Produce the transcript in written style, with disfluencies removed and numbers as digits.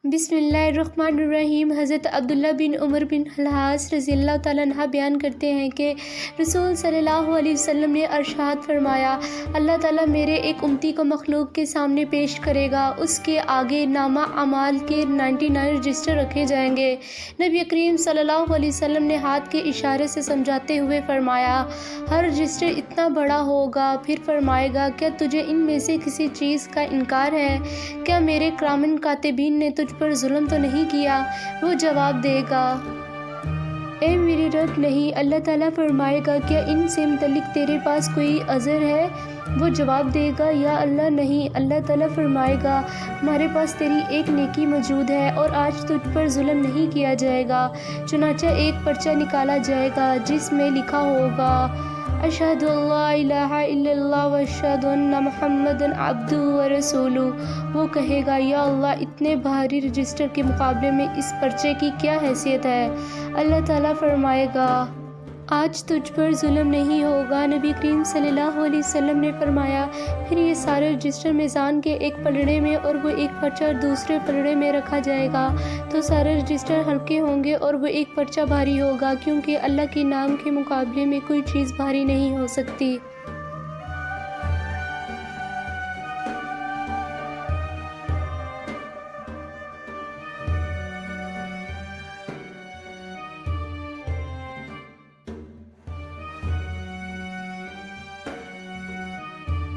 बिस्मिल्लाहिर्रहमानिर्रहीम। हज़रत अब्दुल्ला बिन उमर बिन हलास रज़ियल्लाहु ताला अन्हा बयान करते हैं कि रसूल सल्लल्लाहु अलैहि वसल्लम ने अरशाद फरमाया, अल्लाह ताला मेरे एक उम्मती को मखलूक के सामने पेश करेगा, उसके आगे नामा अमाल के 99 रजिस्टर रखे जाएंगे। नबी करीम सल्लल्लाहु अलैहि वसल्लम ने हाथ के इशारे से समझाते हुए फरमाया, हर रजिस्टर इतना बड़ा होगा। फिर फरमाएगा, क्या तुझे इनमें से किसी चीज़ का इनकार है? क्या मेरे किरामन कातिबीन ने तुझ पर जुल्म तो नहीं किया? वो जवाब देगा, ए मेरे रब नहीं। अल्लाह ताला फरमाएगा, क्या इनसे मुतल्लिक तेरे पास कोई अज़र है? वो जवाब देगा, या अल्लाह नहीं। अल्लाह ताला फरमाएगा, हमारे पास तेरी एक नेकी मौजूद है और आज तुझ पर जुल्म नहीं किया जाएगा। चुनांचे एक पर्चा निकाला जाएगा जिसमें लिखा होगा, अशहदु अल्ला इलाहा इल्लल्लाह व अशहदु अन्ना मुहम्मदन अब्दुहु व रसूलुहु। वो कहेगा, या अल्लाह, इतने भारी रजिस्टर के मुकाबले में इस पर्चे की क्या हैसियत है? अल्लाह ताला फरमाएगा, आज तुझ पर जुल्म नहीं होगा। नबी करीम सल्लल्लाहु अलैहि वसल्लम ने फरमाया, फिर ये सारे रजिस्टर मीज़ान के एक पलड़े में और वो एक पर्चा दूसरे पलड़े में रखा जाएगा। तो सारे रजिस्टर हल्के होंगे और वो एक पर्चा भारी होगा, क्योंकि अल्लाह के नाम के मुकाबले में कोई चीज़ भारी नहीं हो सकती।